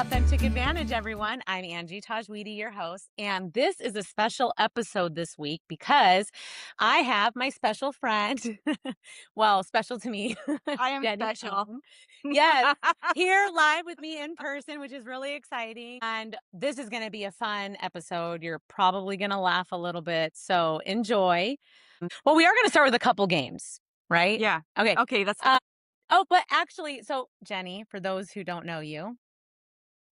Authentic Advantage, everyone. I'm Angie Tajweedi, your host, and this is a special episode this week because I have my special friend, well, special to me, I am Jenny special. Cohn. Yes, here live with me in person, which is really exciting. And this is going to be a fun episode. You're probably going to laugh a little bit, so enjoy. Well, we are going to start with a couple games, right? Yeah. Okay. Okay, that's Oh, but actually, so Jenny, for those who don't know you,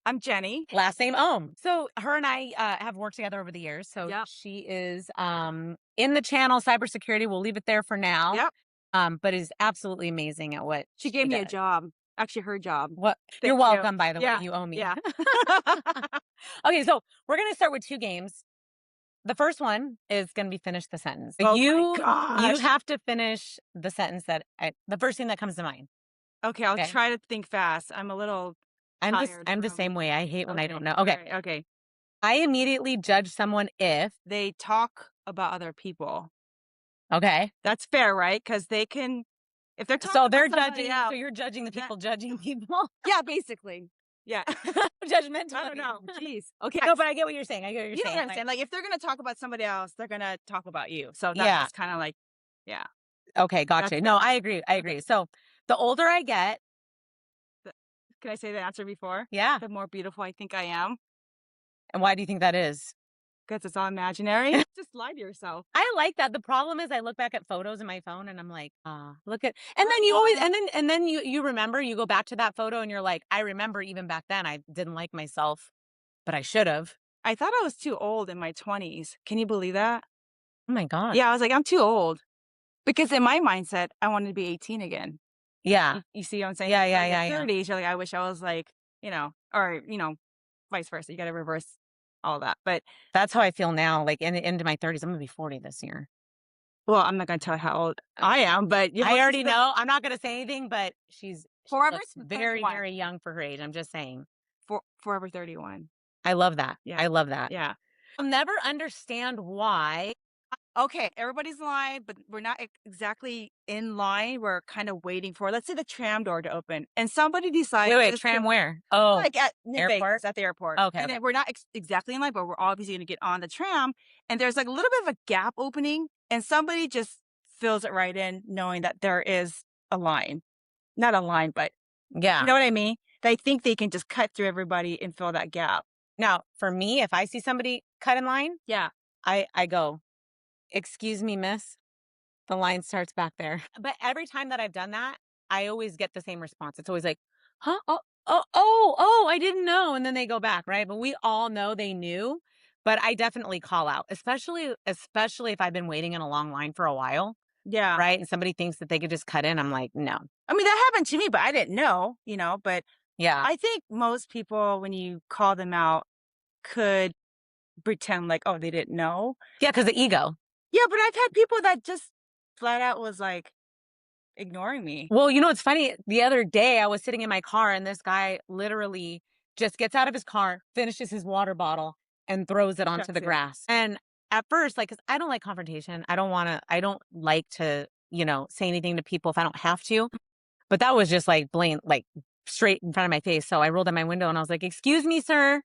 I'm Jenny. last name Ohm. So her and I have worked together over the years. So Yep. she is in the channel cybersecurity. We'll leave it there for now. Yep. But is absolutely amazing at what She she gave me a does. job. Actually, her job. What you're Thank you. welcome, by the way. Yeah. You owe me. Yeah. Okay, so we're gonna start with two games. The first one is gonna be finish the sentence. Oh my You gosh. have to finish the sentence the first thing that comes to mind. Okay, I'll Okay. try to think fast. I'm a little tired I'm the from same way. I hate when I Okay. don't know. All Okay. right. Okay. I immediately judge someone if They talk about other people. okay. That's fair, right? Because they can if they're talking So about they're somebody judging, so else. you're judging the that- people judging people. yeah, basically. Yeah. Judgmental. I don't know. Jeez. Okay. No, but I get what you're saying. I get what you're You know saying. what I'm saying? Like if they're gonna talk about somebody else, they're gonna talk about you. So that's Yeah. just kind of like, yeah. Okay, That's gotcha. No, I agree. I okay. agree. So the older I get, th- Can I say the answer before? yeah. The more beautiful I think I am, And why do you think that is? because it's all imaginary. Just lie to yourself. I like that. The problem is I look back at photos in my phone and I'm like, look at and then you always and then you remember, you go back to that photo and you're like, I remember even back then I didn't like myself, but I should have. I thought I was too old in my 20s. Can you believe that? Oh my God. Yeah, I was like, I'm too old. Because in my mindset, I wanted to be 18 again. Yeah. You see what I'm saying? Yeah, Like, yeah, when you yeah, get yeah. 30s, you're like, I wish I was like, or, vice versa. You got to reverse all that. But, That's how I feel now. Like into my 30s. I'm gonna be 40 this year. well, I'm not going to tell you how old I am, but I already know. I'm not gonna say anything, but she forever looks very, 31. very young for her age. I'm just saying. Forever 31. I love that. Yeah. I love that. Yeah. I'll never understand why. Okay, everybody's in line, but we're not exactly in line. We're kind of waiting for, let's say, the tram door to open, and somebody decides Wait, just tram to, where? Oh, like in airport? Vegas, at the airport, Okay, and okay. then we're not exactly in line, but we're obviously going to get on the tram, and there's like a little bit of a gap opening, and somebody just fills it right in, knowing that there is a line, not a line, but you Yeah. know what I mean? They think they can just cut through everybody and fill that gap. Now, for me, if I see somebody cut in line, Yeah. I go, excuse me, miss. The line starts back there. But every time that I've done that, I always get the same response. It's always like, huh? Oh, I didn't know. And then they go back, right? But we all know they knew. But I definitely call out, especially if I've been waiting in a long line for a while, Yeah. right? And somebody thinks that they could just cut in. I'm like, no. I mean, that happened to me, but I didn't know, but Yeah. I think most people, when you call them out, could pretend like, oh, they didn't know. Yeah, because the ego. Yeah, but I've had people that just flat out was like ignoring me. Well, you know, it's funny. The other day I was sitting in my car and this guy literally just gets out of his car, finishes his water bottle, and throws it onto Chucks the it. grass. And at first, like, 'cause I don't like confrontation. I don't like to, say anything to people if I don't have to. But that was just like blatant, like straight in front of my face. So I rolled down my window and I was like, excuse me, sir.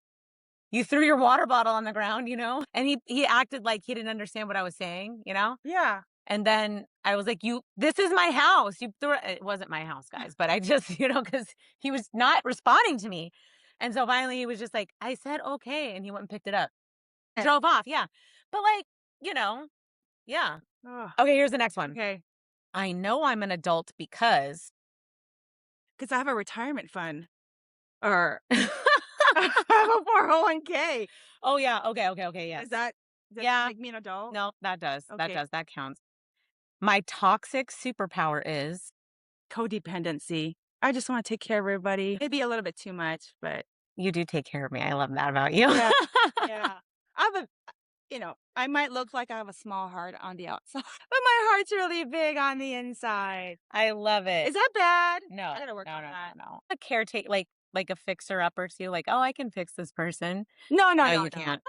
You threw your water bottle on the ground. And he acted like he didn't understand what I was saying. Yeah. And then I was like, this is my house. You threw it. It wasn't my house, guys, but I just, because he was not responding to me. And so finally he was just like, I said, okay. And he went and picked it up, drove off. Yeah. But you know, yeah. Oh, Okay. Here's the next one. okay. I know I'm an adult because Because I have a retirement fund or I have a 401k. oh yeah. Okay. Yes. Does that Yeah. make me an adult? No, that does. That Okay. does. That counts. My toxic superpower is Codependency. I just want to take care of everybody. Maybe a little bit too much, but you do take care of me. I love that about you. yeah. Yeah. I have I might look like I have a small heart on the outside, but my heart's really big on the inside. I love it. Is that bad? No, I gotta work no, on no, that. no, no. A caretaker, like a fixer upper too. Like, oh, I can fix this person. No, no, No, no, you no. can't.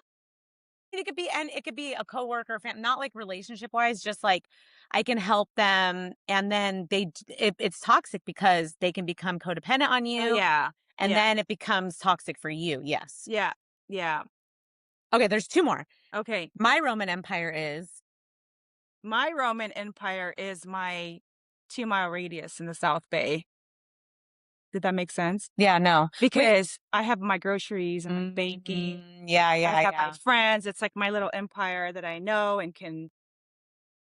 it could be a coworker, not like relationship wise, just like I can help them, and then it's toxic because they can become codependent on Oh, you, yeah. and Yeah. then it becomes toxic for you. Yes. Yeah. Yeah. Okay, there's two more. Okay. My Roman Empire is My Roman Empire is my 2-mile radius in the South Bay. Did that make sense? yeah, no. Wait. Because I have my groceries and my banking. Yeah, I yeah, have my yeah. friends. It's like my little empire that I know and can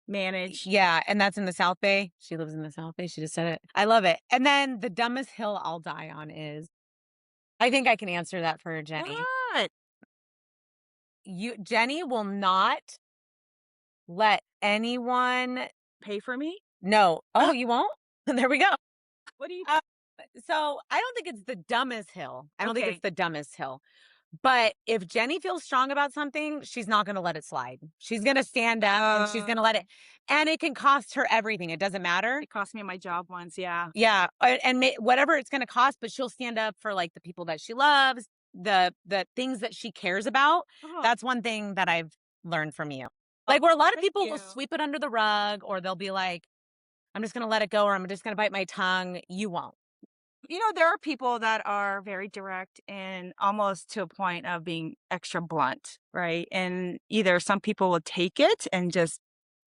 manage. Yeah, and that's in the South Bay. She lives in the South Bay. She just said it. I love it. And then the dumbest hill I'll die on is I think I can answer that for Jenny. What? Jenny will not let anyone Pay for me? know. Oh, you won't? There we go. What do you Uh, so I don't think it's the dumbest hill. I don't think it's Okay. the dumbest hill. But if Jenny feels strong about something, she's not going to let it slide. She's going to stand up and she's going to let it. And it can cost her everything. It doesn't matter. It cost me my job once, yeah. Yeah, and whatever it's gonna cost, but she'll stand up for, like, the people that she loves, the things that she cares about. Oh, That's one thing that I've learned from you. oh, Like, where a lot of thank people will you. sweep it under the rug, or they'll be like, "I'm just gonna let it go," or "I'm just gonna bite my tongue." You won't. There are people that are very direct and almost to a point of being extra blunt, right? And either some people will take it and just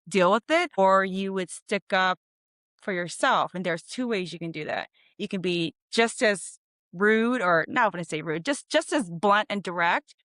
deal with it, or you would stick up for yourself. And there's two ways you can do that. You can be just as rude, or not when I say rude, just as blunt and direct,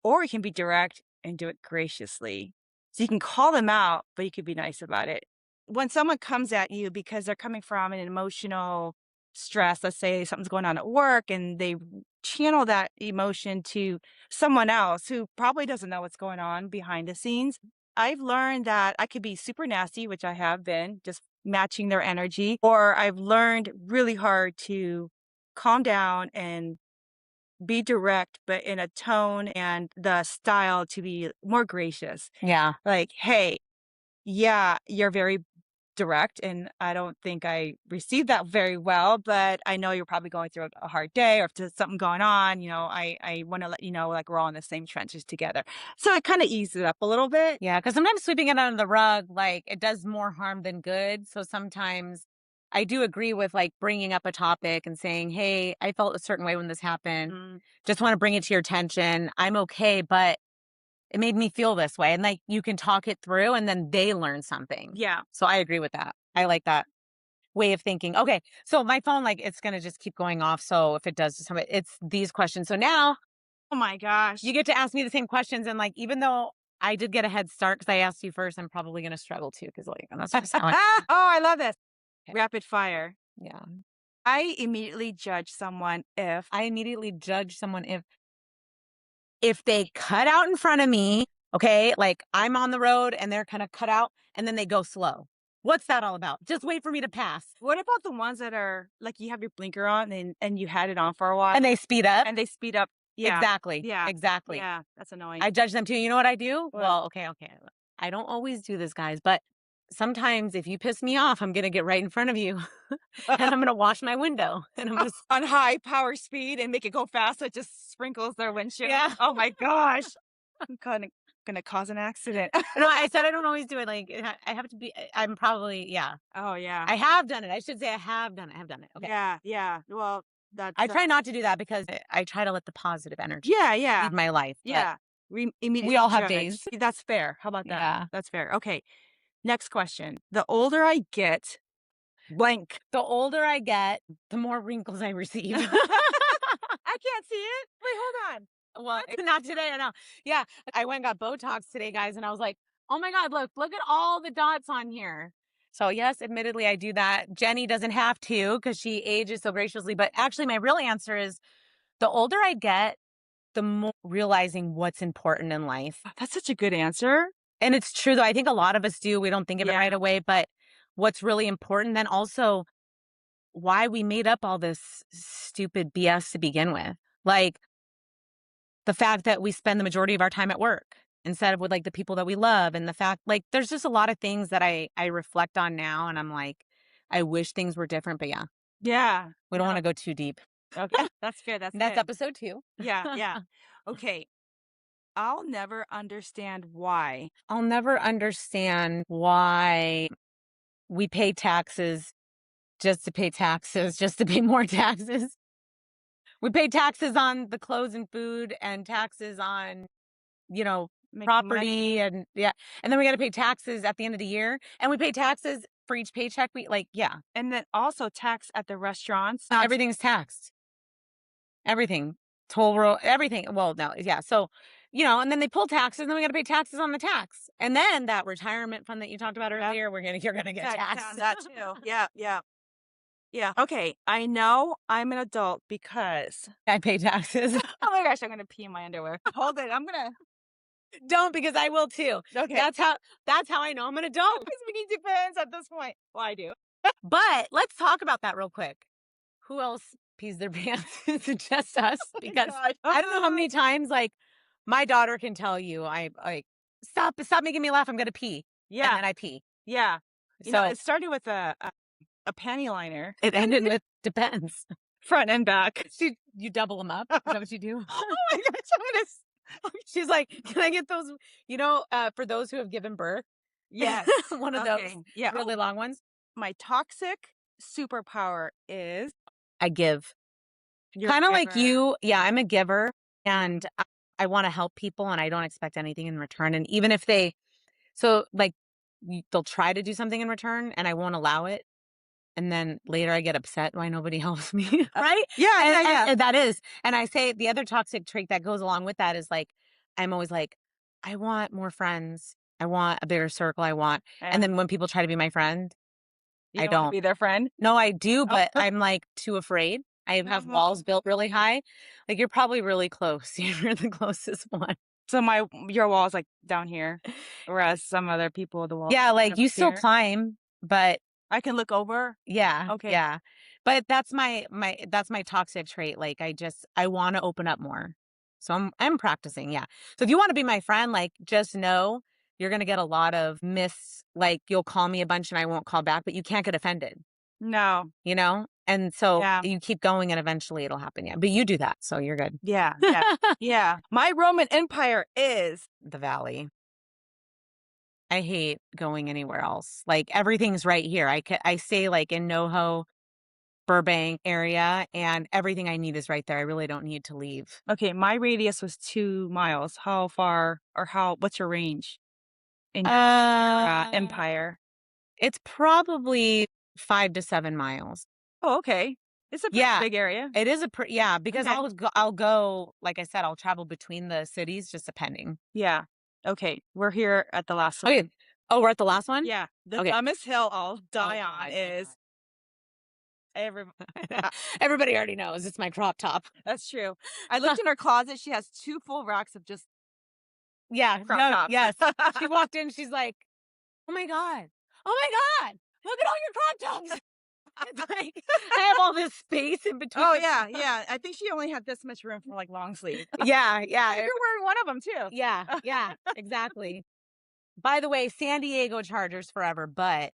or you can be direct and do it graciously. So you can call them out, but you can be nice about it. When someone comes at you because they're coming from an emotional stress, let's say something's going on at work and they channel that emotion to someone else who probably doesn't know what's going on behind the scenes. I've learned that I could be super nasty, which I have been, just matching their energy, or I've learned really hard to calm down and be direct, but in a tone and the style to be more gracious. Yeah. Like, "Hey, yeah, you're very direct, and I don't think I received that very well, but I know you're probably going through a hard day or if there's something going on, I wanna let you know, like, we're all in the same trenches together." So it kinda eased it up a little bit. Yeah, because sometimes sweeping it under the rug, like, it does more harm than good. So sometimes I do agree with, like, bringing up a topic and saying, "Hey, I felt a certain way when this happened. Mm, Just wanna bring it to your attention. I'm okay, but it made me feel this way," and, like, you can talk it through and then they learn something. yeah. So I agree with that. I like that way of thinking. Okay, so my phone, like, it's gonna just keep going off, so if it does something, it's these questions. So now Oh my you gosh. get to ask me the same questions, and, like, even though I did get a head start because I asked you first, I'm probably gonna struggle too because, like, that's just how I Oh, I love this. okay, Rapid fire. yeah. I immediately judge someone if I immediately judge someone if they cut out in front of me, okay, like, I'm on the road and they're kinda cut out, and then they go slow. What's that all about? Just wait for me to pass. what about the ones that are like you have your blinker on and you had it on for a while And they speed up. and they speed up? Yeah. Exactly, Yeah. exactly. Yeah. That's annoying. I judge them too. You know what I do? What? Well, okay, okay. I don't always do this, guys, but sometimes if you piss me off, I'm gonna get right in front of you and I'm gonna wash my window and I'm gonna On high power speed and make it go fast so it just sprinkles their windshield. yeah. Oh my gosh. I'm gonna cause an accident. No, I said I don't always do it. Like I have to be. I'm probably yeah. Oh yeah. I have done it. I should say I have done it. I have done it. Okay. Yeah. Yeah. Well, I that's try not to do that because I try to let the positive energy yeah. Yeah. lead my life. But Yeah. we Immediately all have judge. days. That's fair. How about that? Yeah. That's fair. Okay. Next question. The older I get, blank. The older I get, the more wrinkles I receive. I can't see it. Wait, hold on. Well, not today, I know. Yeah, I went and got Botox today, guys, and I was like, "Oh my god, look at all the dots on here." So, yes, admittedly, I do that. Jenny doesn't have to because she ages so graciously, but actually my real answer is the older I get, the more realizing what's important in life. That's such a good answer. And it's true, though, I think a lot of us do, we don't think of it Yeah. right away, but what's really important, then also why we made up all this stupid BS to begin with. Like, the fact that we spend the majority of our time at work instead of with, like, the people that we love, and the fact like, there's just a lot of things that I reflect on now, and I'm like, I wish things were different, but yeah, Yeah. we don't No. wanna go too deep. Okay. That's fair. That's That's fair. episode 2. Yeah. Yeah. Okay. I'll never understand why. I'll never understand why we pay taxes just to pay taxes, just to pay more taxes. We pay taxes on the clothes and food and taxes on, you know, Making property money and yeah. And then we got to pay taxes at the end of the year and we pay taxes for each paycheck we like, yeah. and then also tax at the restaurants. Not Everything's taxed. Everything. Toll road, everything. Well, no, yeah. So, and then they pull taxes and then we got to pay taxes on the tax. And then that retirement fund that you talked about that earlier, you're going to get tax on taxed. that too. Yeah, yeah, yeah. Okay, I know I'm an adult because I pay taxes. oh my gosh, I'm gonna pee in my underwear. Hold it. I'm gonna Don't because I will too. okay. That's how I know I'm an adult. Because we need depends at this point. Well, I do. But let's talk about that real quick. Who else pees their pants? Is it just us? My Because God. I don't know how many times like my daughter can tell you I like stop making me laugh. I'm gonna pee. And Yeah, then I pee. yeah. So It started with a panty liner, it ended with depends. front and back. You double them up. Is that what you do? Oh my gosh, I'm gonna She's like, can I get those? For those who have given birth, yes. one of those Okay. Yeah. really Oh, long ones. my toxic superpower is I give. you're Kind a of like giver. you. Yeah, I'm a giver and I want to help people and I don't expect anything in return. And even if like, they'll try to do something in return and I won't allow it. And then later I get upset why nobody helps me. Right. Yeah, And, yeah, and, yeah. and that is, and I say the other toxic trait that goes along with that is like, I'm always like, I want more friends. I want a bigger circle. And Yeah. then when people try to be my friend, You I don't want to don't. be their friend? No, I do, Oh. but I'm, like, too afraid. I have walls built really high. Like, you're probably really close. You're the closest one. So my your wall is like down here, whereas some other people the wall Yeah, like, up you still here. climb, but I can look over. yeah, Okay. yeah. But that's my toxic trait, like, I wanna open up more. So I'm practicing, yeah. So if you wanna be my friend, like, just know you're gonna get a lot of you'll call me a bunch and I won't call back, but you can't get offended, No. you know? And so Yeah. you keep going and eventually it'll happen, yeah. But you do that, so you're good. Yeah. Yeah. Yeah. My Roman Empire is The valley. I hate going anywhere else. Like, everything's right here. I stay, like, in NoHo, Burbank area, and everything I need is right there. I really don't need to leave. okay. My radius was 2 miles. How far or what's your range in your Uh, empire? it's probably 5 to 7 miles. Oh, okay. It's a pretty Yeah, big area. it is yeah, because Okay. I'll go, like I said, I'll travel between the cities just depending. Yeah. Okay. We're here at the last one. Okay. Oh, we're at the last one? Yeah. The Okay. dumbest hill I'll Oh die on god, oh is every. god. Everybody already knows it's my crop top. That's true. I looked in her closet. She has 2 full racks of just Yeah, crop no, tops. yes. She walked in, she's like, "Oh my god. Oh my god. Look at all your crop tops." It's like, I have all this space in between Oh, the yeah, yeah. I think she only had this much room for, like, long sleeve. Yeah, yeah, You're wearing one of them too. yeah, yeah, exactly. By the way, San Diego Chargers forever, but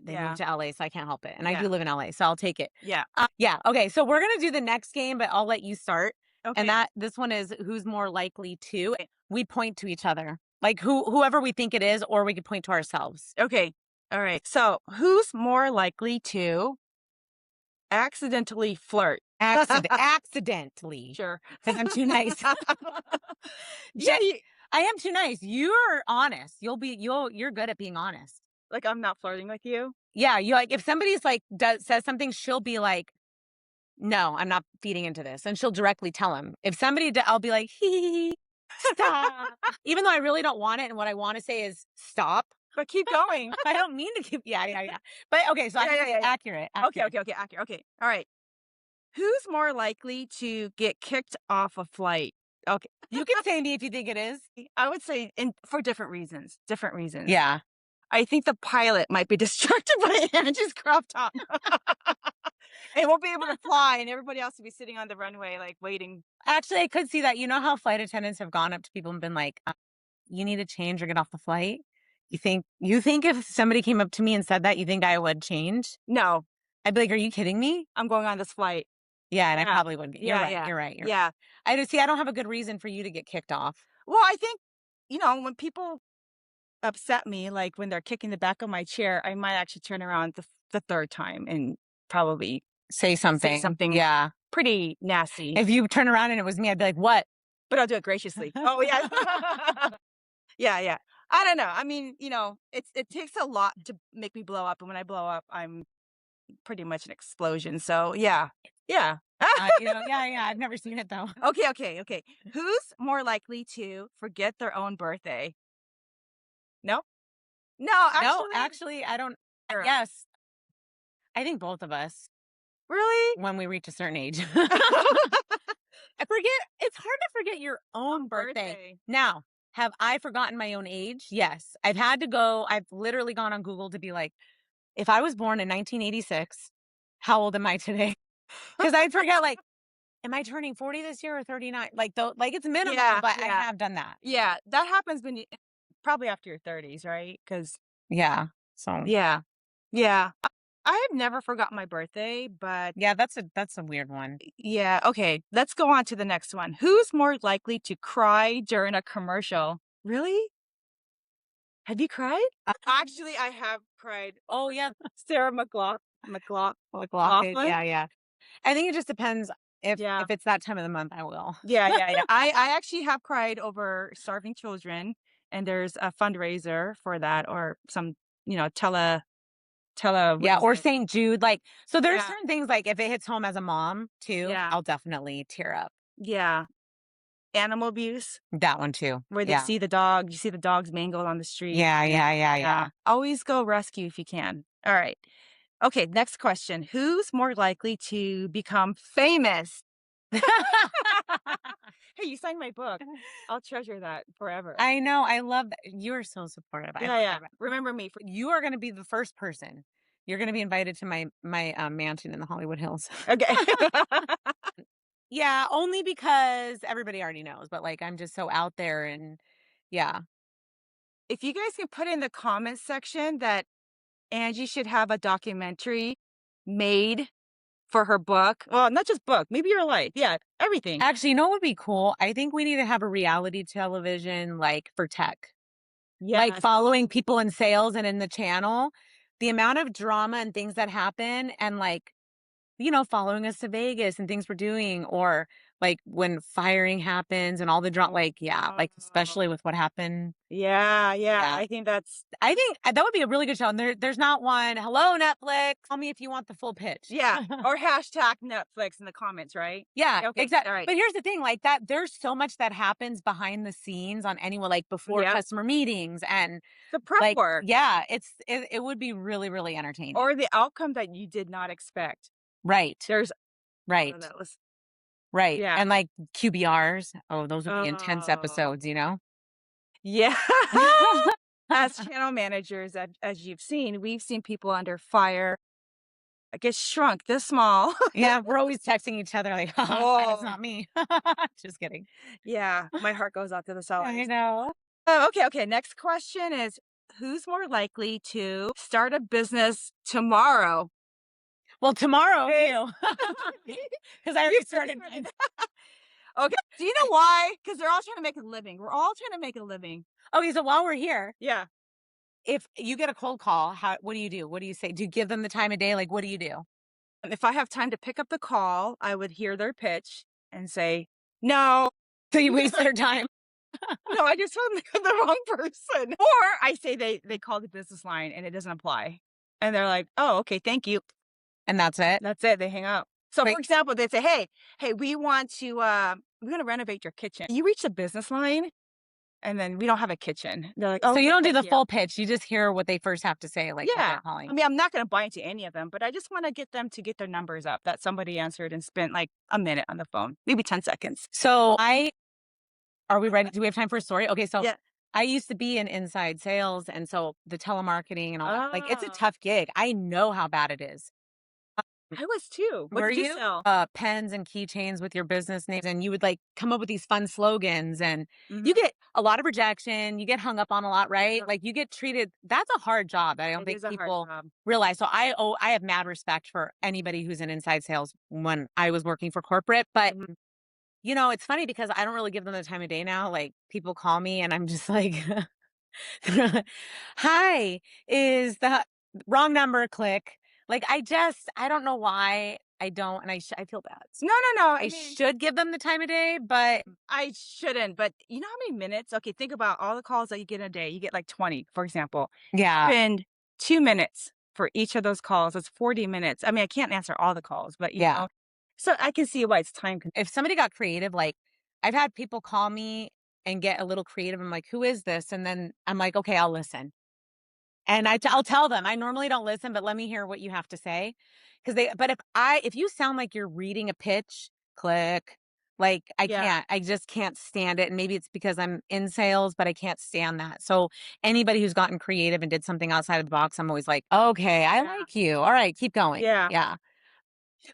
they Yeah, moved to LA, so I can't help it, and I yeah, do live in LA, so I'll take it. yeah. Yeah, okay, so we're gonna do the next game, but I'll let you start, and Okay, this one is who's more likely to. okay, We point to each other, like, whoever we think it is, or we could point to ourselves. okay. Alright, so who's more likely to accidentally flirt? Accidentally, Sure. because 'cause I'm too nice. Yeah, Je I am too nice. You're honest. You're good at being honest. like, I'm not flirting with you? Yeah, you like, if somebody's like says something, she'll be like, "No, I'm not feeding into this," and she'll directly tell him. If somebody I'll be like, "Hee, stop." Even though I really don't want it, and what I wanna say is, "Stop." But keep going. I don't mean to keep yeah, yeah, yeah. But okay, so Yeah, yeah, yeah, yeah. accurate, Okay, accurate. okay, okay, accurate, okay, alright. Who's more likely to get kicked off a flight? Okay, You can say me if you think it is. I would say for different reasons. Yeah. I think the pilot might be distracted by Angie's crop top and won't be able to fly, and everybody else will be sitting on the runway, like, waiting. Actually, I could see that. You know how flight attendants have gone up to people and been like, "You need to change or get off the flight?" You think if somebody came up to me and said that, you think I would change? No, I'd be like, "Are you kidding me?" I'm going on this flight. Yeah, and I Yeah. probably wouldn't get you're Yeah, right, yeah. you're right, you're Yeah. I don't see, I don't have a good reason for you to get kicked off. Well, I think, when people upset me, like when they're kicking the back of my chair, I might actually turn around the 3rd time and probably Say say something. something Yeah. pretty nasty, If you turn around and it was me, I'd be like, "What?" but I'll do it graciously. Oh, yeah. Yeah, yeah. I don't know. I mean, it takes a lot to make me blow up, and when I blow up, I'm pretty much an explosion. So, yeah. Yeah. Yeah, yeah, I've never seen it though. Okay, okay, okay. Who's more likely to forget their own birthday? No? No, No, actually, actually, I don't Sarah. yes, I think both of us Really? when we reach a certain age. I forget it's hard to forget your own Own birthday. birthday. Now, have I forgotten my own age? Yes. I've literally gone on Google to be like, if I was born in 1986, how old am I today? Because I forget, like, am I turning 40 this year or 39? Like, though, like it's minimal, Yeah, but I yeah, have done that. yeah. That happens when you probably after your 30s, right? Because Yeah. So, yeah, yeah. I have never forgotten my birthday, but yeah, that's a weird one. yeah, okay. Let's go on to the next one. Who's more likely to cry during a commercial? Really? Have you cried? Actually, I have cried Oh, over yeah, Sarah McLaughlin. like lock it. Yeah, yeah. I think it just depends Yeah. if it's that time of the month, I will. Yeah, yeah, yeah. I actually have cried over starving children, and there's a fundraiser for that or some, what Yeah, is or it? St. Jude, like so there's Yeah, certain things, like, if it hits home as a mom too, yeah, I'll definitely tear up. yeah. Animal abuse, That one too. where Yeah. you see the dogs mangled on the street. Yeah, And yeah, yeah, yeah, yeah. always go rescue if you can. All right. Okay, next question. Who's more likely to become famous? Hey, you signed my book. I'll treasure that forever. I know, I love that you are so supportive, I Yeah, love yeah. that. Remember me for You are gonna be the first person. You're gonna be invited to my mansion in the Hollywood Hills. okay. Yeah, only because everybody already knows, but, like, I'm just so out there and yeah. If you guys can put in the comments section that Angie should have a documentary made for her book. Well, not just book, maybe your life. Yeah, everything. Actually, you know what would be cool? I think we need to have a reality television, like, for tech. Like, Yes. following people in sales and in the channel, the amount of drama and things that happen and, like, following us to Vegas and things we're doing or, like, when firing happens and all the like, yeah, like, Oh, especially with what happened. yeah, yeah. Yeah. I think that's I think that would be a really good show, and there's not one, "Hello, Netflix, tell me if you want the full pitch." yeah. Or hashtag Netflix in the comments, right? Yeah, Okay. exactly. All right. But here's the thing, like, that there's so much that happens behind the scenes on anyone, like, before Yeah. customer meetings and, The prep like work yeah, it would be really, really entertaining. or the outcome that you did not expect. Right, There's a lot of right, those. right, Yeah. and, like, QBRs, oh, those would be intense Oh. episodes, you know? Yeah. As channel managers, as you've seen, we've seen people under fire get shrunk this small. Yeah, we're always texting each other like, "Haha, glad it's Oh, not me." Just kidding. yeah. My heart goes out to the I sellers. know. Oh, okay, okay. Next question is who's more likely to start a business tomorrow? Well, tomorrow, Me. you, because I You already started started. mine. Okay. Do you know why? Because they're all trying to make a living. We're all trying to make a living. Okay, so while we're here, Yeah. if you get a cold call, what do you do? What do you say? Do you give them the time of day? Like, what do you do? And if I have time to pick up the call, I would hear their pitch and say, no, So you waste their time, no, I just told them they're the wrong person. Or I say they call the business line and it doesn't apply. And they're like, oh, okay, thank you. and that's it? That's it. They hang up. So for Wait, example, they say, hey, we want to renovate your kitchen. You reach the business line and then we don't have a kitchen. They're like, oh, so you okay, don't do thank the you. full pitch, you just hear what they first have to say, like, as Yeah. they're calling. I mean, I'm not going to buy into any of them, but I just want to get them to get their numbers up that somebody answered and spent like a minute on the phone, maybe 10 seconds. So are we ready? Do we have time for a story? Okay, so Yeah. I used to be in inside sales, and so the telemarketing and all that, like, it's a Oh, tough gig. I know how bad it is. I was too. What Were did you you? sell? Pens and keychains with your business names, and you would, like, come up with these fun slogans, and you Mhm. get a lot of rejection, you get hung up on a lot, right? Like, you get treated that's a hard job that I don't It think is a hard people job. realize. So I have mad respect for anybody who's in inside sales when I was working for corporate, but, Mhm. it's funny because I don't really give them the time of day now, like, people call me and I'm just like, "Hi, is the wrong number, click." Like, I don't know why I don't, and I feel bad. No, no, no. I I mean, should give them the time of day, but I shouldn't, but you know how many minutes? Okay, think about all the calls that you get in a day. You get like 20, for example. yeah, Spend 2 minutes for each of those calls. It's 40 minutes. I mean, I can't answer all the calls, but yeah. so I can see why it's time consuming. If somebody got creative, like, I've had people call me and get a little creative. I'm like, "Who is this?" And then I'm like, "Okay, I'll listen." And I'll tell them, "I normally don't listen, but let me hear what you have to say, because but if you sound like you're reading a pitch, click. Like, Yeah, I just can't stand it, and maybe it's because I'm in sales, but I can't stand that. So, anybody who's gotten creative and did something outside of the box, I'm always like, "Okay, I yeah, like you. All right, keep going." yeah. Yeah.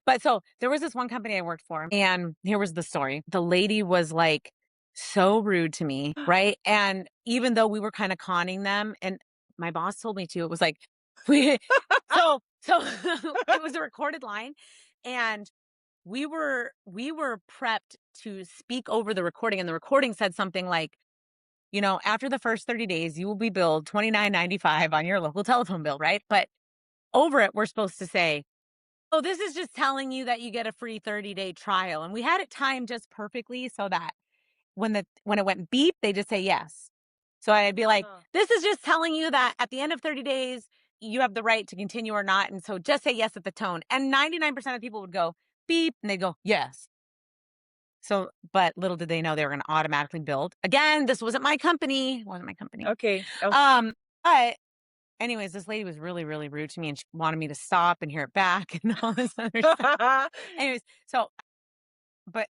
But so, there was this one company I worked for, and here was the story. The lady was, like, so rude to me, right? And even though we were kinda conning them, and my boss told me to, it was like, we so it was a recorded line, and we were prepped to speak over the recording, and the recording said something like, "After the first 30 days, you will be billed 29.95 on your local telephone bill," right? But over it, we're supposed to say, "Oh, this is just telling you that you get a free 30-day trial." And we had it timed just perfectly so that when it went beep, they just say yes. So I'd be like, Oh. "This is just telling you that at the end of 30 days, you have the right to continue or not. And so just say yes at the tone." And 99% of people would go beep and they'd go, "Yes." So, but little did they know they were going to automatically build. Again, this wasn't my company. Wasn't my company. Okay. Oh. Um, but anyways, this lady was really, really rude to me and she wanted me to stop and hear it back and all this other stuff. Anyways,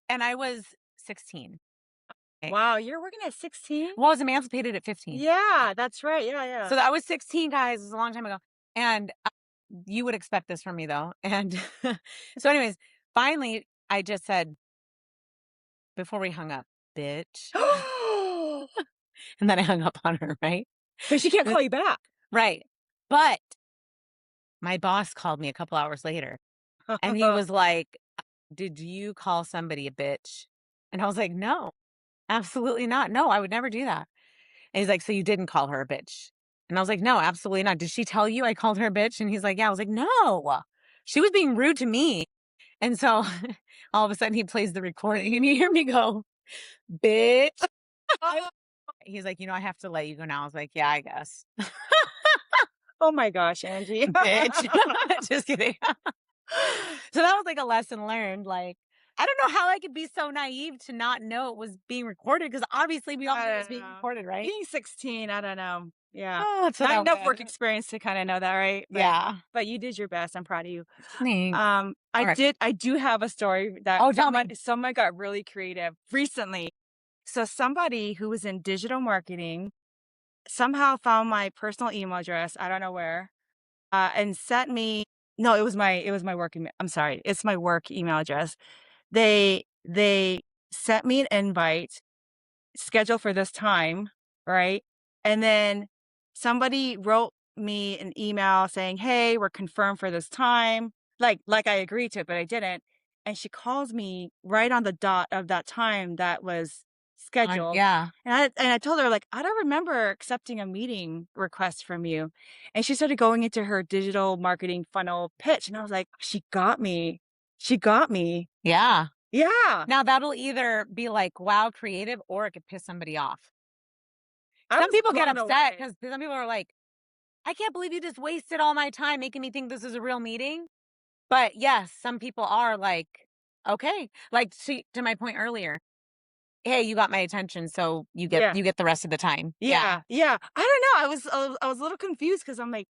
and I was 16. Okay. Wow, you're working at 16? Well, I was emancipated at 15. Yeah, that's right. Yeah, yeah. So I was 16, guys. It was a long time ago. And you would expect this from me though. And so, anyways, finally, I just said, before we hung up, "Bitch." And then I hung up on her, right? But she can't call you back. Right. But my boss called me a couple hours later and he was like, "Did you call somebody a bitch?" And I was like, "No, absolutely not. No, I would never do that." And he's like, "So you didn't call her a bitch?" And I was like, "No, absolutely not. Did she tell you I called her a bitch?" And he's like, "Yeah." I was like, "No, she was being rude to me." And so all of a sudden he plays the recording and you hear me go, "Bitch." He's like, "I have to let you go now." I was like, "Yeah, I guess." Oh my gosh, Angie. Bitch. Just kidding. So that was like a lesson learned. Like, I don't know how I could be so naive to not know it was being recorded because obviously we all I knew it was don't being know. recorded, right? Being 16, I don't know. Yeah. Oh, so Not that enough was work experience to kinda know that, right? But yeah. but you did your best. I'm proud of you. Thanks. All right. I do have a story that Oh, tell me. someone got really creative recently. So somebody who was in digital marketing somehow found my personal email address, I don't know where, and sent me no, it was my work email. I'm sorry. It's my work email address. They sent me an invite scheduled for this time, right? And then somebody wrote me an email saying, "Hey, we're confirmed for this time." Like I agreed to it, but I didn't. And she calls me right on the dot of that time that was scheduled. Yeah. And I told her like, "I don't remember accepting a meeting request from you." And she started going into her digital marketing funnel pitch and I was like, "She got me. She got me." Yeah. Yeah. Now that'll either be like, wow, creative, or it could piss somebody off. I Some was people get blown upset away. because some people are like, "I can't believe you just wasted all my time making me think this is a real meeting." But yes, some people are like, okay. Like to my point earlier, hey, you got my attention, so Yeah. you get the rest of the time. Yeah. Yeah, yeah. I don't know. I was a little confused because 'cause I'm like,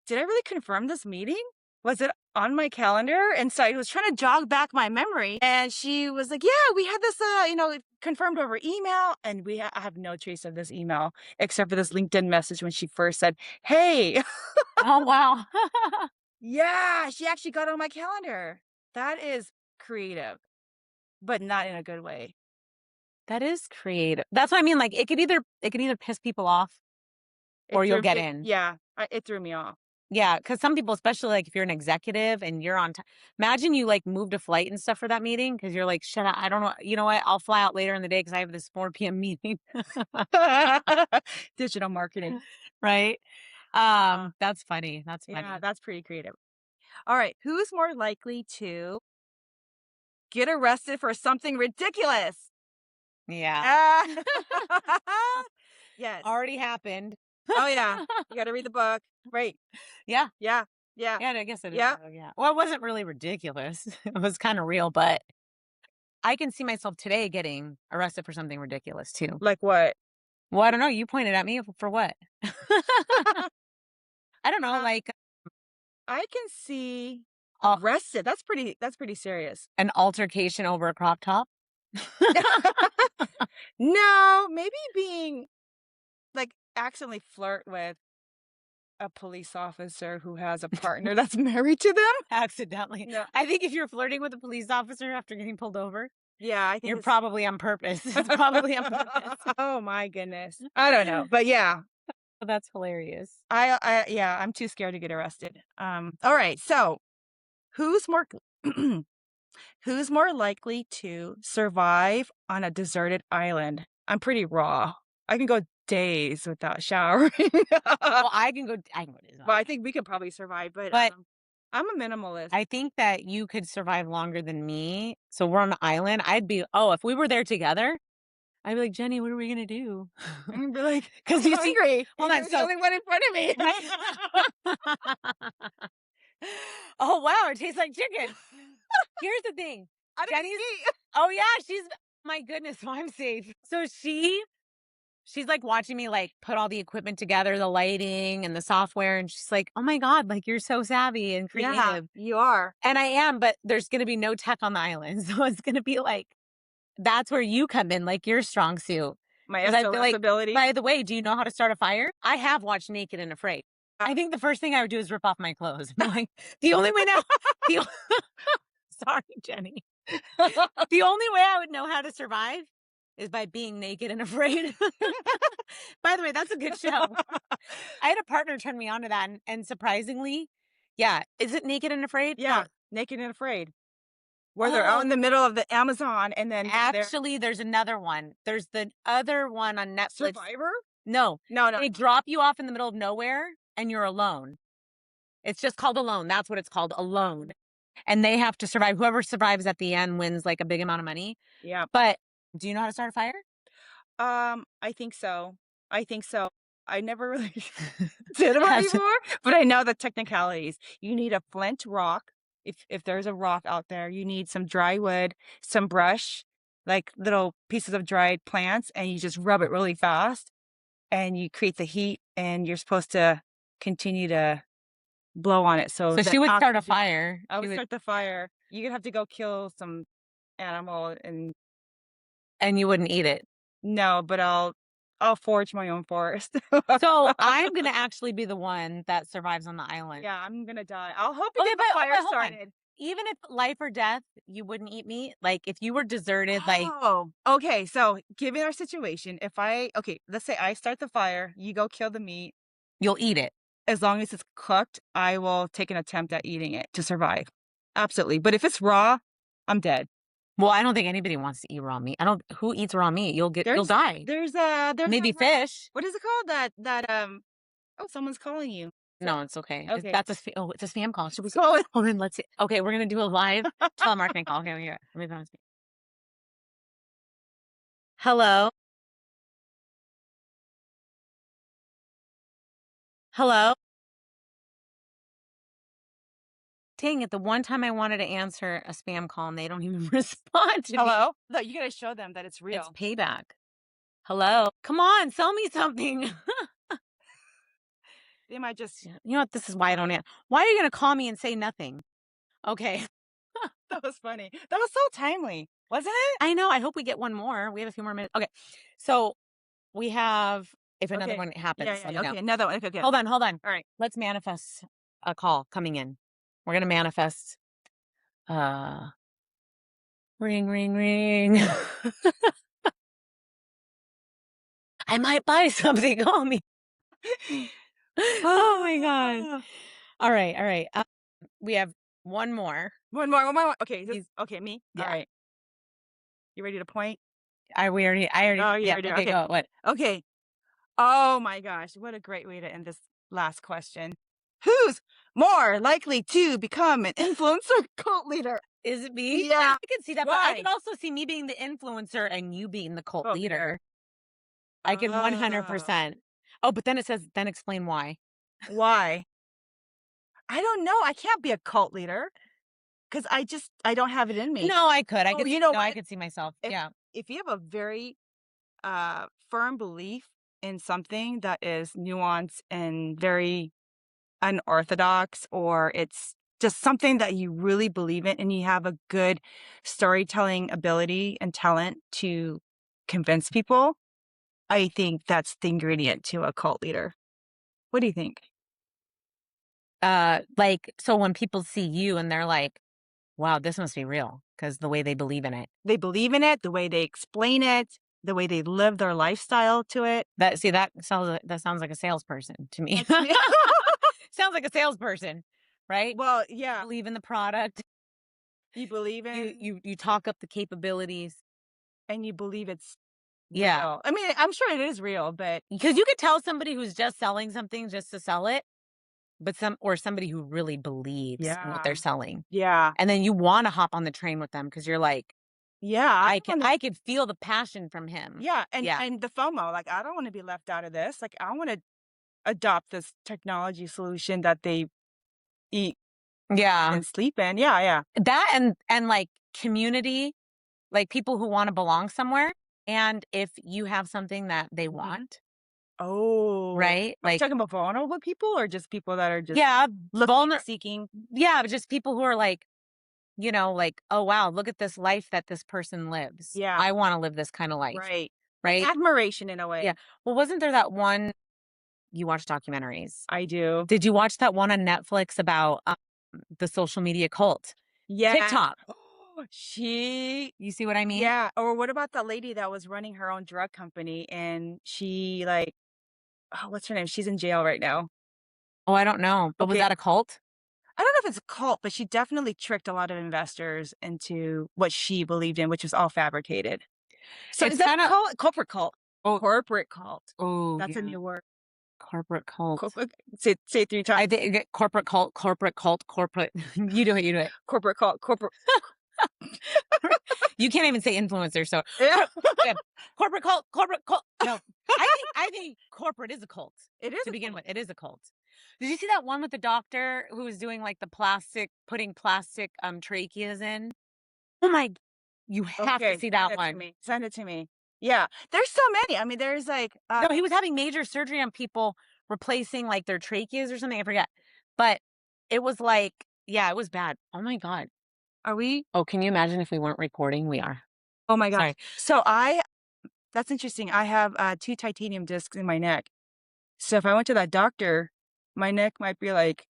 "Did I really confirm this meeting? Was it on my calendar?" And so I was trying to jog back my memory, and she was like, "Yeah, we had this, confirmed over email," and I have no trace of this email except for this LinkedIn message when she first said, "Hey." Oh, wow. Yeah, she actually got on my calendar. That is creative, but not in a good way. That is creative. That's what I mean, like, it could either piss people off or you'll get in. It threw me off. Yeah, because some people, especially, like, if you're an executive and you're on ti imagine you, like, moved a flight and stuff for that meeting because 'cause you're like, "Shut up, I don't know, you know what? I'll fly out later in the day because I have this 4 p.m. meeting." Digital marketing. Right? Uh, That's funny, that's yeah, funny. that's pretty creative. All right, who's more likely to get arrested for something ridiculous? Yeah. Ah. Yes. Already happened. Oh, yeah. You gotta read the book. Right. Yeah. Yeah. Yeah. Yeah, I guess it is Yeah. kind of, yeah. Well, it wasn't really ridiculous. It was kinda real, but I can see myself today getting arrested for something ridiculous too. Like what? Well, I don't know, you pointed at me for what? I don't know, Uh, like, I can see uh, arrested. That's pretty serious. an altercation over a crop top? No, maybe being like accidentally flirt with a police officer who has a partner that's married to them. Accidentally. No. I think if you're flirting with a police officer after getting pulled over, Yeah, I think you're it's probably on purpose. It's probably on purpose. oh my goodness. I don't know. But yeah, That's hilarious. yeah, I'm too scared to get arrested. All right. So, who's more who's more likely to survive on a deserted island? I'm pretty raw. I can go days without showering. Well, I can go to Well, Disneyland. I think we could probably survive, but But I'm a minimalist. I think that you could survive longer than me. So we're on an island. If we were there together, I'd be like, Jenny, what are we gonna do? And be like, Because I'm you see, hungry. hold And on. you're the So, only one in front of me. right? Oh wow, it tastes like chicken. Here's the thing, I didn't Jenny's. eat. Oh yeah, my goodness. So I'm safe. So she's like watching me like put all the equipment together, the lighting and the software, and she's like, "Oh my god, like you're so savvy and Yeah, creative." you are. And I am, but there's gonna be no tech on the island. So it's gonna be like that's where you come in, like your strong suit. My Because I feel SOS like, ability. by the way, do you know how to start a fire? I have watched Naked and Afraid. Uh, I think the first thing I would do is rip off my clothes. I'm like, the only way now, the, o- sorry, Jenny. The only way I would know how to survive is by being naked and afraid. By the way, that's a good show. I had a partner turn me on to that, and surprisingly, yeah, is it Naked and Afraid? No, Yeah, naked and afraid. Where they're out oh, in the middle of the Amazon and then they're actually, there's another one. There's the other one on Netflix. Survivor? No, No, no, they no. drop you off in the middle of nowhere and you're alone. It's just called Alone. That's what it's called, Alone. And they have to survive. Whoever survives at the end wins like a big amount of money. Yeah. But do you know how to start a fire? I think so. I think so. I never really did one Has before, but I know the technicalities. You need a flint rock. If there's a rock out there, you need some dry wood, some brush, like little pieces of dried plants, and you just rub it really fast and you create the heat and you're supposed to continue to blow on it so so the she would start a oxygen fire. I She would would, start the fire. You're gonna have to go kill some animal and and you wouldn't eat it. no, but I'll forge my own forest. So I'm gonna actually be the one that survives on the island. Yeah, I'm gonna die. I'll help you Okay, get the fire hold on. started. Even if life or death, you wouldn't eat meat. Like if you were deserted, like Oh, okay. So, given our situation, if I okay, let's say I start the fire, you go kill the meat. you'll eat it. As long as it's cooked, I will take an attempt at eating it to survive. Absolutely. But if it's raw, I'm dead. Well, I don't think anybody wants to eat raw meat. I don't. Who eats raw meat? You'll There's die. there's a Maybe fish. what is it called? That oh, someone's calling you. So, No, it's okay. okay. It's a spam call. Should we So hold on? Let's see. Okay, we're gonna do a live telemarketing call. Okay, here. Let me put on speaker. Hello. Hello. Dang it! The one time I wanted to answer a spam call and they don't even respond to me. hello? No, you gotta show them that it's It's real. payback. Hello. Come on, sell me something. They might just You know what? This is why I don't. Why are you gonna call me and say nothing? Okay. that was funny. That was so timely, wasn't it? I know. I hope we get one more. We have a few more minutes. Okay. So we have, if another Okay. one Yeah, happens, yeah, let yeah. me know. Okay, another one. Okay, okay. Hold on. All right. Let's manifest a call coming in. We're gonna manifest, uh, ring, ring, ring. I might buy something, call me. Oh my god. Ah. All right, we have one more. One more. Okay, He's okay, me? yeah, Alright. You ready to point? I already Oh, you yeah, already okay, okay. go, what? Okay. Oh my gosh, what a great way to end this last question. Who's more likely to become an influencer cult leader? Is it me? Yeah. I could see that, but I could Why? also see me being the influencer and you being the cult Cult leader. leader. I could Oh, 100%. Oh, but then it says, "Then explain why." why? I don't know. I can't be a cult leader because I don't have it in me. No, I could. I Oh, could you see know no, I what? could see myself. If Yeah. if you have a very firm belief in something that is nuanced and very unorthodox, or it's just something that you really believe in and you have a good storytelling ability and talent to convince people, I think that's the ingredient to a cult leader. What do you think? Like, so when people see you and they're like, "Wow, this must be real," because the way they believe in it. They believe in it, the way they explain it, the way they live their lifestyle to it. That sounds like a salesperson to me. That's me. Sounds like a salesperson, right? Well, You yeah, believe in the product. you believe You in you you talk up the capabilities. and you believe it's Yeah, real. I mean, I'm sure it is real, but because you could tell somebody who's just selling something just to sell it, but somebody who really believes in what they're yeah. selling. Yeah. And then you wanna hop on the train with them because 'cause you're like, Yeah, I don't wanna I could feel the passion from him." yeah, Yeah. and the FOMO, like, I don't wanna be left out of this, like, I wanna adopt this technology solution that they eat, breathe, Yeah. and sleep in. Yeah, yeah. That and, like, community, like, people who wanna belong somewhere, and if you have something that they Mhm. want, Oh, right? are you Like talking about vulnerable people or just people that are just yeah, looking, vulner seeking? yeah, but just people who are like, like, "Oh, wow, look at this life that this person lives. Yeah, I wanna live this kinda life." right. Like Right? admiration in a Yeah. way. Well, wasn't there that one you watch documentaries. I do. Did you watch that one on Netflix about, the social media cult? Yeah. TikTok. She You see what I mean? yeah, or what about the lady that was running her own drug company and she, like oh, what's her name? She's in jail right now. Oh, I don't know, but was Okay. that a cult? I don't know if it's a cult, but she definitely tricked a lot of investors into what she believed in, which was all fabricated. So is It's that a kinda cult? Corporate cult. oh, Corporate cult. oh, That's a yeah, new word. corporate cult. Corporate say it 3 times. I think corporate cult, corporate you do it. Corporate cult. Corporate You can't even say influencer, so yeah. yeah, corporate cult. No, I think corporate is a cult It is to a begin cult. with. It is a cult. Did you see that one with the doctor who was doing like the plastic, putting plastic tracheas in? Oh my, you have to Okay, see send that it to one. me. Send it to me. Yeah. There's so many. I mean, there's like No, he was having major surgery on people replacing like their tracheas or something. I forget, but it was like, yeah, it was bad. Oh my god. are we Oh, can you imagine if we weren't recording? We are. oh my gosh. Sorry. So that's interesting. I have 2 titanium discs in my neck. So if I went to that doctor, my neck might be like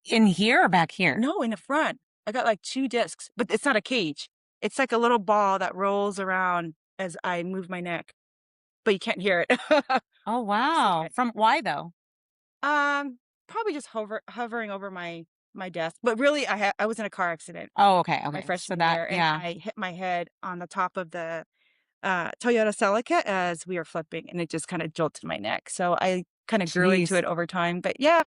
In here or back here? no, in the front. I got like 2 discs, but it's not a cage. It's like a little ball that rolls around as I move my neck, but you can't hear it. Oh See wow. it. From why though? Probably just hovering over my desk, but really I was in a car accident Oh, okay, my okay. So freshman that year, and yeah. I hit my head on the top of the, Toyota Celica as we were flipping, and it just kinda jolted my neck, so I kinda grew into Jeez. it over time, but yeah,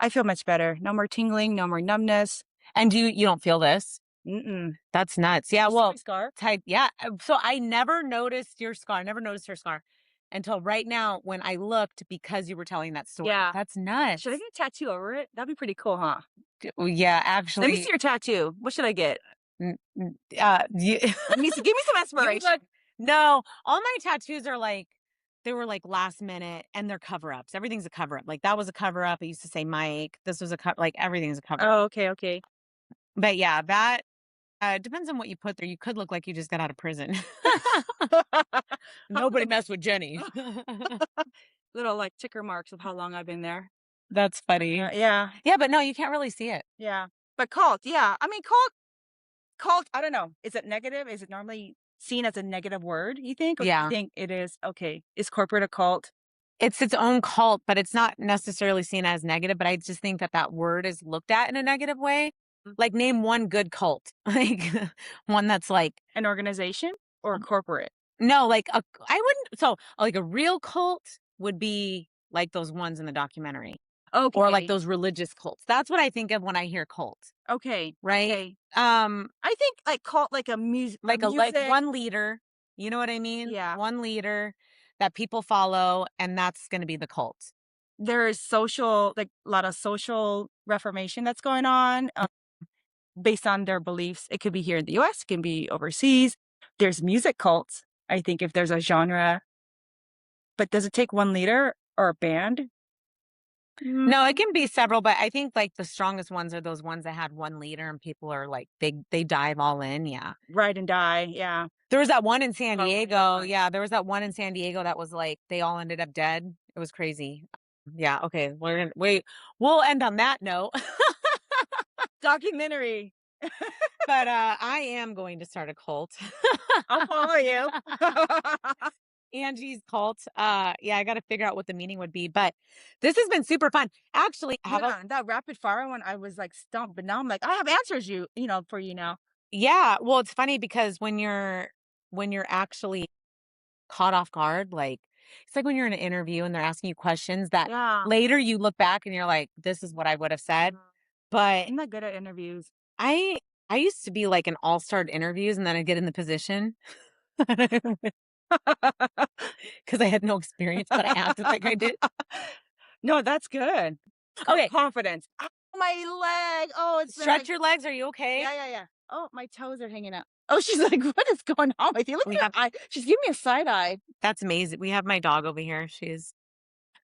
I feel much better. No more tingling, no more numbness. And you don't feel this? Mm-mm. That's nuts. Do Yeah, you see well, my scar? type yeah. So I never noticed your scar. I never noticed your scar until right now when I looked because you were telling that story. Yeah. That's Should I nuts. get a tattoo over it? That'd be pretty cool, huh? Well, yeah, Let me see actually, your tattoo. What should I get? you, Let me see give me some you look. inspiration. No, all my tattoos are like they were like last minute and they're cover ups. Everything's a cover up. Like that was a cover up. It used to say Mike. This was a like everything's a cover up. Oh, okay, okay. But yeah, that depends on what you put there. You could look like you just got out of prison. How Nobody little messed with Jenny. little, like, ticker marks of how long I've been there. That's funny. Yeah, Yeah, but no, you can't really see it. yeah. But cult, yeah. I mean, cult, I don't know. Is it negative? Is it normally seen as a negative word, you think? Or do you Yeah. think it is okay, is corporate a cult? It's its own cult, but it's not necessarily seen as negative, but I just think that that word is looked at in a negative way. Mm. Like, name one good cult, like, one that's like An organization or corporate? no, like, a I wouldn't so, like, a real cult would be like those ones in the documentary or like Okay, those religious cults. That's what I think of when I hear cult, okay, right? okay. Um, I think like cult like a like music. one leader, you know what I mean? Yeah. One leader that people follow, and that's gonna be the cult. There is social like, a lot of social reformation that's going on, based on their beliefs. It could be here in the US, it can be overseas. There's music cults, I think if there's a genre, but does it take one leader or a band? No, it Mm. can be several, but I think, like, the strongest ones are those ones that had one leader and people are like, they dive all in, yeah. Ride and Die, yeah. There was that one in San Probably Diego, not. yeah, there was that one in San Diego that was like, they all ended up dead. It was crazy. Yeah, okay, we'll end on that note. Documentary. But, I am going to start a cult. I'll follow you. Angie's cult, yeah, I gotta figure out what the meaning would be, but this has been super fun. Actually, I have a Yeah, that rapid fire one, I was, like, stumped, but now I'm like, I have answers for you now. yeah, well, it's funny because when you're actually caught off guard, like, it's like when you're in an interview and they're asking you questions that Yeah. later you look back and you're like, "This is what I would have said." Mhm. But I'm not good at interviews. I I used to be like an all-star at interviews and then I'd get in the position because I had no experience, but I acted like I did. No, that's good. It's called Okay, confidence. Ow, my leg. Oh, it's been stretch like your legs, are you okay? yeah, yeah, yeah. Oh, my toes are hanging out. Oh, she's like, "What is going on with you? Look We at her have eye." She's giving me a side eye. that's amazing. We have my dog over here. She's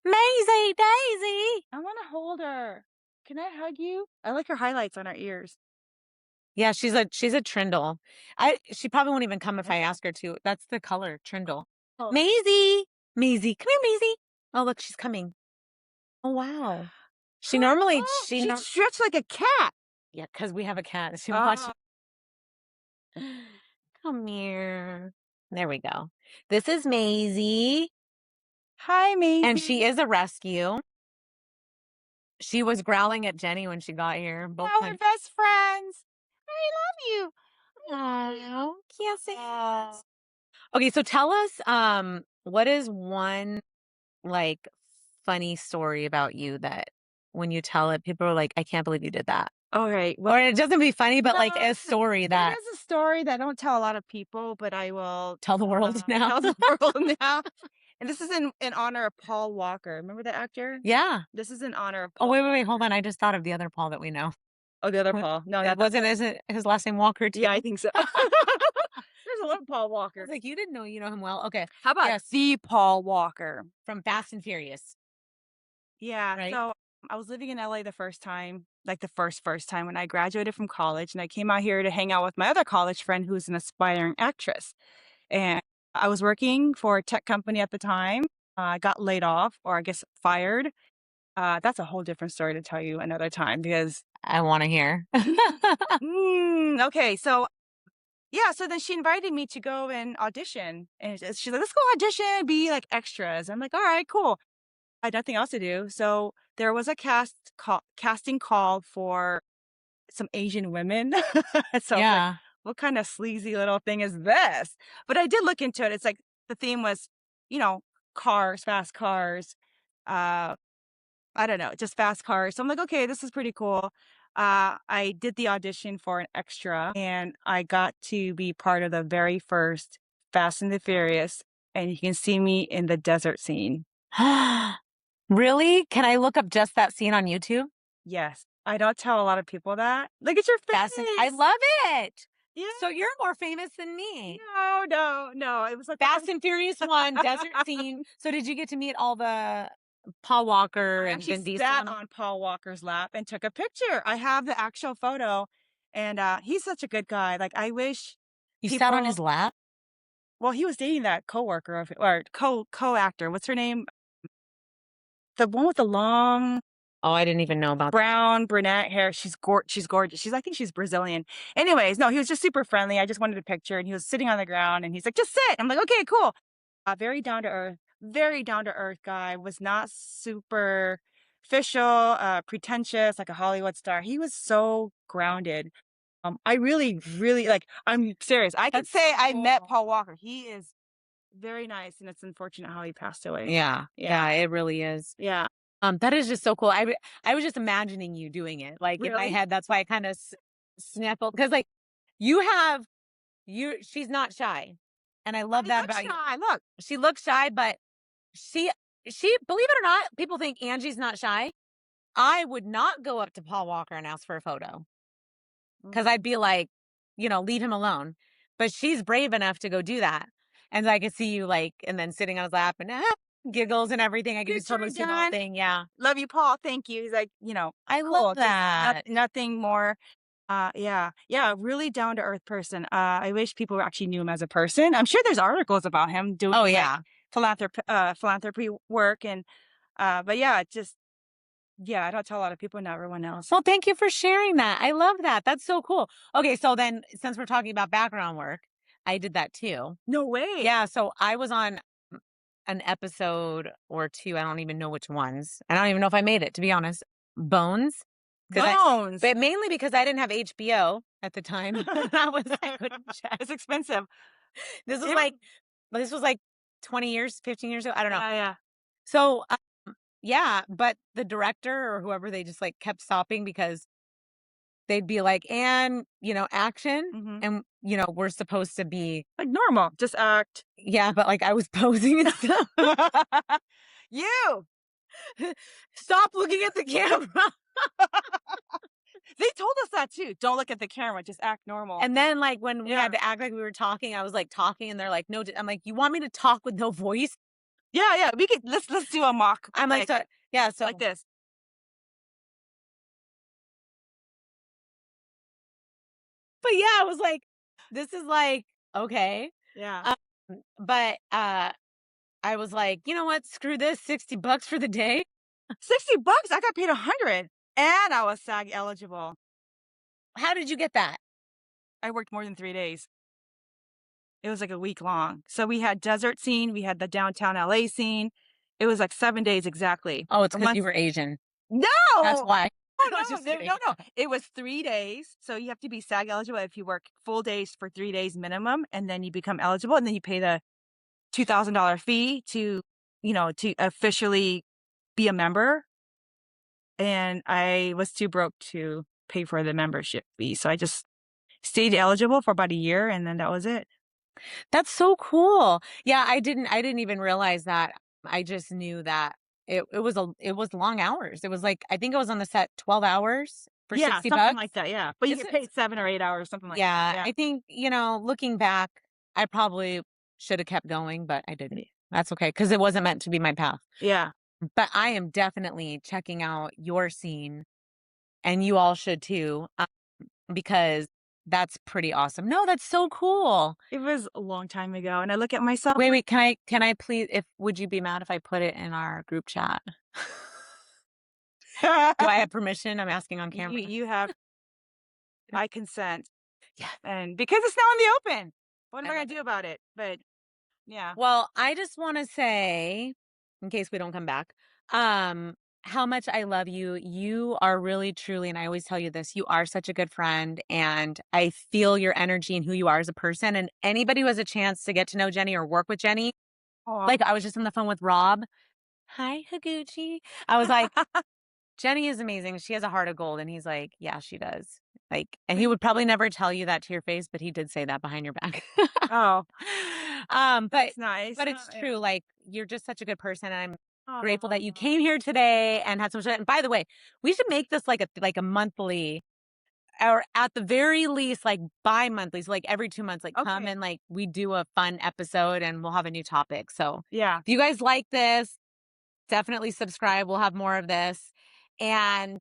Maisie, Daisy. I wanna hold her. Can I hug you? I like her highlights on her ears. Yeah, she's a trindle. She probably won't even come if Yeah. I ask her to. That's the color, trindle. Oh. Maisie, Maisie, come here, Maisie. Oh, look, she's coming. Oh, wow. She Hi. normally Oh, she she nor stretched like a cat. yeah, because we have a cat. She watches. Oh. Come here. There we go. This is Maisie, Hi, and she Maisie. is a rescue. She was growling at Jenny when she got here both Now we're times. best friends. I love you. Oh, kisses. Okay, so tell us, what is one like funny story about you that when you tell it, people are like, I can't believe you did that. Alright, well, Or it doesn't be funny, but no, like a story it that is a story that I don't tell a lot of people, but I will, tell the world now. tell the world now. And this is in honor of Paul Walker. Remember the actor? Yeah. This is in honor of Oh, Paul. wait, hold on. I just thought of the other Paul that we know. Oh, the other What Paul. No, it that wasn't isn't his last name Walker too? yeah, I think so. There's a little Paul I was Walker. like, you didn't know you know him well. Okay. How about Yes. the Paul Walker? From Fast and Furious, Yeah, right? so I was living in LA the first time, like the first time when I graduated from college, and I came out here to hang out with my other college friend who's an aspiring actress. And I was working for a tech company at the time. I got laid off, or I guess fired. That's a whole different story to tell you another time because I wanna hear. okay, so yeah, so then she invited me to go and audition, and she's like, "Let's go audition, be like extras." I'm like, "All right, cool." I had nothing else to do, so there was a casting call for some Asian women. So I was like, Yeah. "What kind of sleazy little thing is this?" But I did look into it. It's like the theme was, you know, cars, fast cars. Uh, I don't know, just fast cars. So I'm like, "Okay, this is pretty cool." I did the audition for an extra, and I got to be part of the very first Fast and the Furious, and you can see me in the desert scene. Really? Can I look up just that scene on YouTube? Yes, I don't tell a lot of people that. Look at your I face. love it. Yeah. So you're more famous than me. No, no, no. It was like Fast and Furious 1, desert scene. So did you get to meet all the Paul Walker I and actually Vin Diesel sat and all? on Paul Walker's lap and took a picture. I have the actual photo, and he's such a good guy. Like I wish You sat on people. his lap? Well, he was dating that coworker of or co actor. What's her name? The one with the long. Oh, I didn't even know about that. brown brunette hair. She's gorgeous. I think she's Brazilian. Anyways, no, he was just super friendly. I just wanted a picture, and he was sitting on the ground, and he's like, "Just sit." I'm like, "Okay, cool." Very down to earth guy. Was not superficial, pretentious like a Hollywood star. He was so grounded. I really, really like. I'm serious. I could That's say so I met cool. Paul Walker. He is very nice, and it's unfortunate how he passed away. Yeah, Yeah, yeah, it really is. yeah. That is just so cool. I was just imagining you doing it, like, in my Really? head, that's why I kinda sniffled, because like, you have she's not shy, and I love I that look about you. shy. Look. She looks shy, but she believe it or not, people think Angie's not shy. I would not go up to Paul Walker and ask for a photo, because 'cause I'd Mhm. be like, "Leave him alone." But she's brave enough to go do that, and I could see you, like, and then sitting on his lap and, giggles and everything. I could just totally Picture see the whole done. thing, yeah. Love you, Paul. Thank you. He's like, I love cool. Just that. nothing more. Yeah, yeah, really down to earth person. I wish people actually knew him as a person. I'm sure there's articles about him doing Oh, like yeah. philanthropy work and but yeah, just yeah, I don't tell a lot of people, not everyone else. Well, thank you for sharing that. I love that. That's so cool. Okay, so then since we're talking about background work, I did that too. No way. Yeah, so I was on an episode or 2, I don't even know which ones. I don't even know if I made it, to be honest. Bones, because Bones. but mainly because I didn't have HBO at the time. I couldn't check. It's expensive. This was It was- like this was like 20 years, 15 years ago, I don't know. yeah, yeah. So, yeah, but the director or whoever, they just, like, kept stopping because they'd be like, "And, action," Hmm. and, we're supposed to be, Like normal, just act. yeah, but, like, I was posing and stuff. You. "Stop looking at the camera." They told us that too. Don't look at the camera, just act normal. And then, like, when we Yeah. had to act like we were talking, I was, like, talking, and they're like, "No," I'm like, "You want me to talk with no voice?" Yeah, yeah. We could let's do a mock I'm like, "So," yeah, like so this. but, yeah, I was like, this is, like, okay. Yeah. Um, but, I was like, "You know what? Screw this, $60 for the day." $60. I got paid 100 and I was SAG eligible. How did you get that? I worked more than 3 days. It was like a week long. So we had desert scene, we had the downtown LA scene. It was like 7 days exactly. Oh, it's And because you once were Asian. no! That's why. Oh, I was no, just kidding. no, no. It was 3 days. So you have to be SAG eligible if you work full days for 3 days minimum, and then you become eligible, and then you pay the $2,000 fee to officially be a member. And I was too broke to pay for the membership fee. So I just stayed eligible for about a year, and then that was it. That's so cool. Yeah, I didn't even realize that. I just knew that it was long hours. It was like, I think I was on the set 12 hours for Yeah, 60 something bucks. like that, yeah. But you It's get paid 7 or 8 hours, something like that, Yeah, yeah. I think, looking back, I probably should have kept going, but I didn't. That's okay, because it wasn't meant to be my path. Yeah. But I am definitely checking out your scene, and you all should too, because that's pretty awesome. No, that's so cool. It was a long time ago, and I look at myself Wait, wait, can I please, if would you be mad if I put it in our group chat? Do I have permission? I'm asking on camera. you have my consent, Yeah, and because it's now in the open, what am I I gonna love do it. about it? But, yeah. Well, I just wanna say, in case we don't come back, um, how much I love you. You are really, truly, and I always tell you this, you are such a good friend, and I feel your energy and who you are as a person, and anybody who has a chance to get to know Jenny or work with Jenny, Aw. like, I was just on the phone with Rob. "Hi, Higuchi." I was like, "Jenny is amazing. She has a heart of gold," and he's like, "Yeah, she does." Like, and he Thank would probably you. never tell you that to your face, but he did say that behind your back. Oh, But that's nice. it's Yeah. true, like, you're just such a good person, and I'm grateful that you Aw. came here today and had so much, and by the way, we should make this like a monthly, or at the very least, like, bi-monthly, so, like, every 2 months, like, come Okay. and, like, we do a fun episode, and we'll have a new topic. So, Yeah. if you guys like this, definitely subscribe. We'll have more of this, and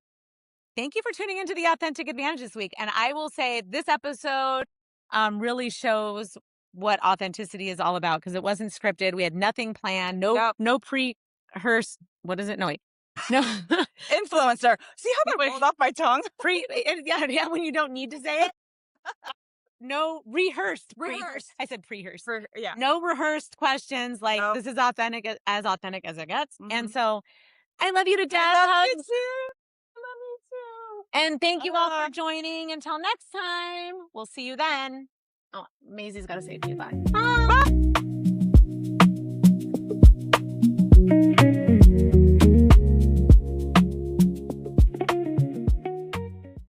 thank you for tuning into the Authentic Advantage this week. And I will say this episode really shows what authenticity is all about, because it wasn't scripted. We had nothing planned. No, Yep. no pre-rehearsed. What is it? No, wait. No. Influencer. See how that rolled off my tongue? Yeah, when you don't need to say it. No rehearsed. Rehearsed. I said pre-rehearsed. Yeah. No rehearsed questions. Like Nope. this is authentic as it gets. And Mhm. so I love you to death. I love you Hugs. too. I love you too. And thank you all for joining. Until next time, we'll see you then. Oh, Maisie's got to say to you bye. Bye.